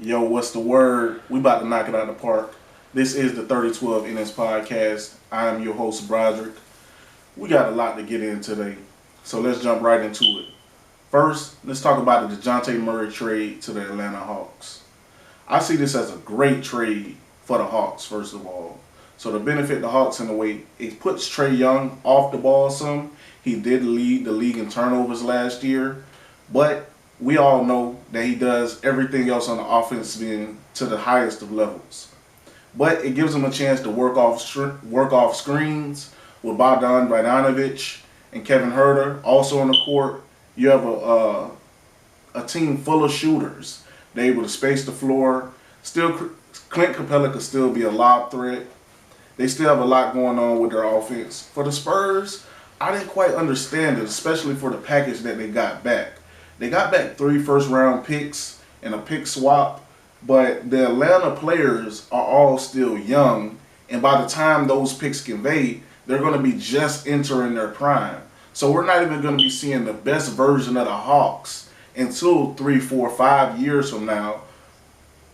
Yo, what's the word? We about to knock it out of the park. This is the 3012 NS podcast. I am your host, Broderick. We got a lot to get in today, so let's jump right into it. First, let's talk about the Dejounte Murray trade to the Atlanta Hawks. I see this as a great trade for the Hawks, first of all. So to benefit the Hawks in a way, it puts Trae Young off the ball some. He did lead the league in turnovers last year, but we all know that he does everything else on the offense being to the highest of levels. But it gives him a chance to work off screens with Bogdanovich and Kevin Herter also on the court. You have a team full of shooters. They're able to space the floor. Still, Clint Capella could still be a lob threat. They still have a lot going on with their offense. For the Spurs, I didn't quite understand it, especially for the package that they got back. They got back 3 first-round picks and a pick swap, but the Atlanta players are all still young, and by the time those picks convey, they're going to be just entering their prime. So we're not even going to be seeing the best version of the Hawks until 3, 4, 5 years from now.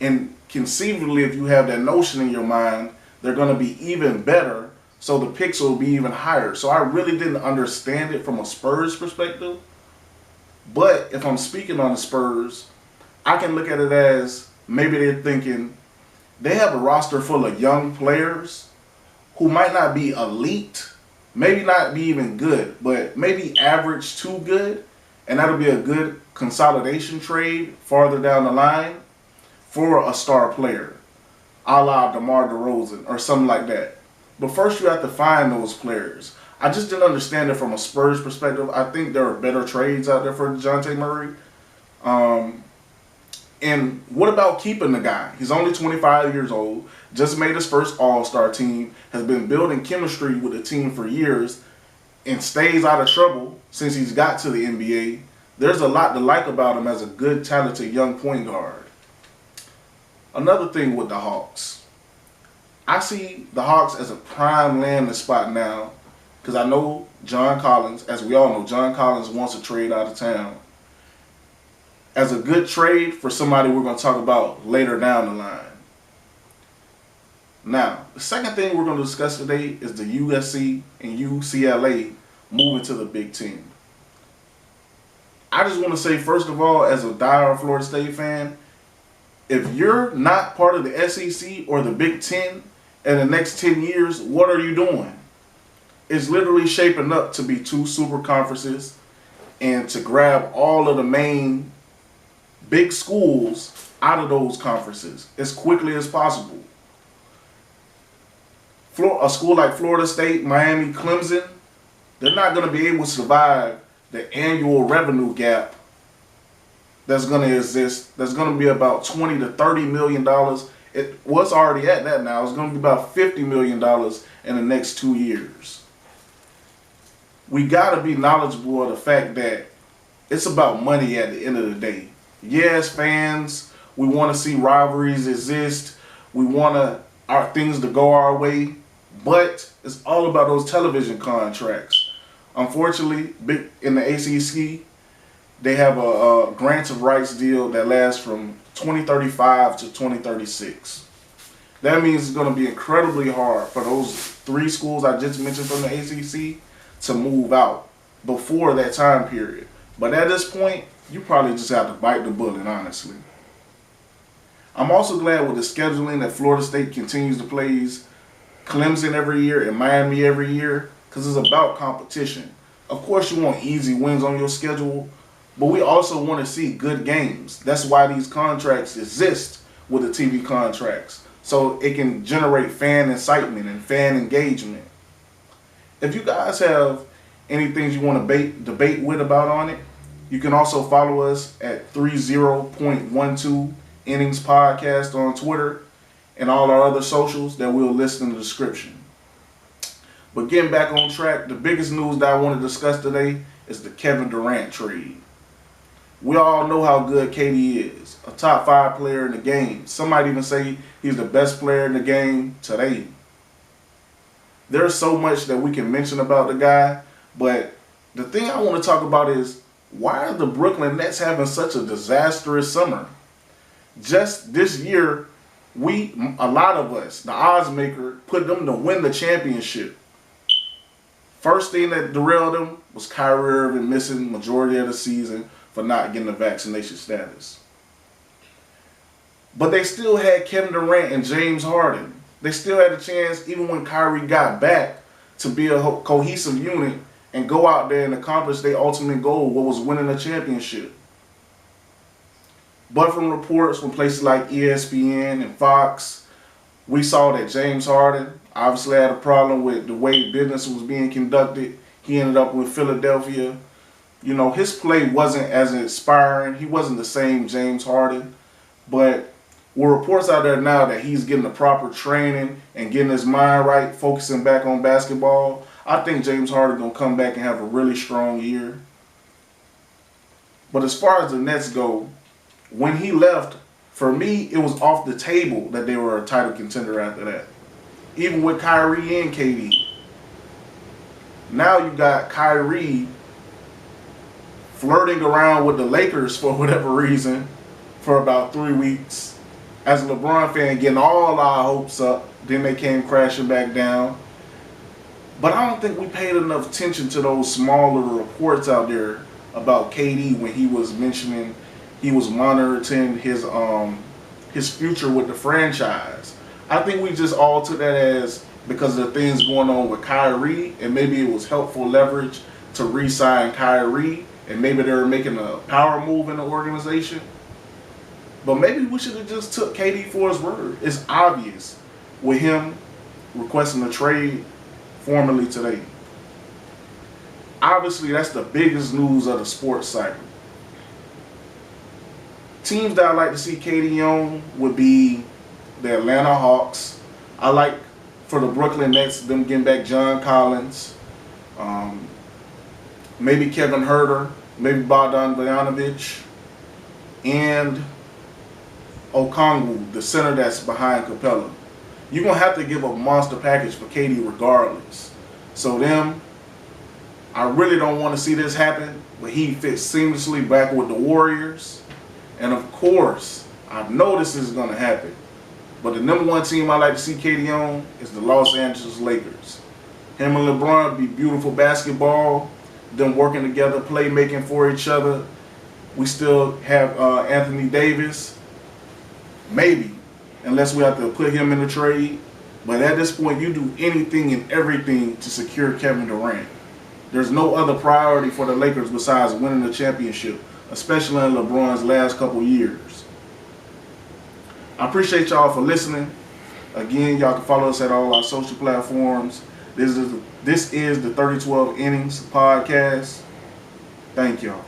And conceivably, if you have that notion in your mind, they're going to be even better, so the picks will be even higher. So I really didn't understand it from a Spurs perspective. But if I'm speaking on the Spurs, I can look at it as maybe they're thinking they have a roster full of young players who might not be elite, maybe not be even good, but maybe average to good, and that'll be a good consolidation trade farther down the line for a star player, a la DeMar DeRozan or something like that. But first you have to find those players. I just didn't understand it from a Spurs perspective. I think there are better trades out there for Dejounte Murray. And what about keeping the guy? He's only 25 years old, just made his first All-Star team, has been building chemistry with the team for years, and stays out of trouble since he's got to the NBA. There's a lot to like about him as a good, talented young point guard. Another thing with the Hawks. I see the Hawks as a prime landing spot now because I know John Collins, as we all know, John Collins wants to trade out of town. As a good trade for somebody we're going to talk about later down the line. Now, the second thing we're going to discuss today is the USC and UCLA moving to the Big Ten. I just want to say, first of all, as a diehard Florida State fan, if you're not part of the SEC or the Big Ten in the next 10 years, what are you doing? It's literally shaping up to be 2 super conferences and to grab all of the main big schools out of those conferences as quickly as possible. A school like Florida State, Miami, Clemson, they're not going to be able to survive the annual revenue gap that's going to exist. That's going to be about $20 to $30 million. It was already at that now. It's going to be about $50 million in the next 2 years. We got to be knowledgeable of the fact that it's about money at the end of the day. Yes, fans, we want to see rivalries exist. We want our things to go our way. But it's all about those television contracts. Unfortunately, in the ACC, they have a grant of rights deal that lasts from 2035 to 2036. That means it's going to be incredibly hard for those 3 schools I just mentioned from the ACC to move out before that time period. But at this point, you probably just have to bite the bullet, honestly. I'm also glad with the scheduling that Florida State continues to play Clemson every year and Miami every year because it's about competition. Of course, you want easy wins on your schedule, but we also want to see good games. That's why these contracts exist with the TV contracts, so it can generate fan excitement and fan engagement. If you guys have anything you want to debate with about on it, you can also follow us at 30.12 Innings Podcast on Twitter and all our other socials that we'll list in the description. But getting back on track, the biggest news that I want to discuss today is the Kevin Durant trade. We all know how good KD is, a top 5 player in the game. Some might even say he's the best player in the game today. There's so much that we can mention about the guy, but the thing I want to talk about is why are the Brooklyn Nets having such a disastrous summer? Just this year, a lot of us, the odds maker, put them to win the championship. First thing that derailed them was Kyrie Irving missing majority of the season for not getting the vaccination status. But they still had Kevin Durant and James Harden. They still had a chance, even when Kyrie got back, to be a cohesive unit and go out there and accomplish their ultimate goal, what was winning a championship. But from reports from places like ESPN and Fox, we saw that James Harden obviously had a problem with the way business was being conducted. He ended up with Philadelphia. You know, his play wasn't as inspiring. He wasn't the same James Harden. But with reports out there now that he's getting the proper training and getting his mind right, focusing back on basketball, I think James Harden going to come back and have a really strong year. But as far as the Nets go, when he left, for me, it was off the table that they were a title contender after that. Even with Kyrie and KD. Now you got Kyrie flirting around with the Lakers for whatever reason for about 3 weeks. As a LeBron fan, getting all our hopes up. Then they came crashing back down. But I don't think we paid enough attention to those smaller reports out there about KD when he was mentioning he was monitoring his future with the franchise. I think we just all took that as because of the things going on with Kyrie, and maybe it was helpful leverage to re-sign Kyrie, and maybe they were making a power move in the organization. But maybe we should have just took KD for his word. It's obvious with him requesting a trade formally today. Obviously, that's the biggest news of the sports cycle. Teams that I'd like to see KD on would be the Atlanta Hawks. I like for the Brooklyn Nets, them getting back John Collins, maybe Kevin Huerter, maybe Bogdan Bogdanovic, and Okongwu, the center that's behind Capella. You're going to have to give a monster package for KD regardless. So them, I really don't want to see this happen, but he fits seamlessly back with the Warriors. And of course, I know this is going to happen. But the number one team I like to see KD on is the Los Angeles Lakers. Him and LeBron be beautiful basketball. Them working together, playmaking for each other. We still have Anthony Davis. Maybe. Unless we have to put him in the trade. But at this point, you do anything and everything to secure Kevin Durant. There's no other priority for the Lakers besides winning the championship, especially in LeBron's last couple years. I appreciate y'all for listening. Again, y'all can follow us at all our social platforms. This is the 3012 Innings podcast. Thank y'all.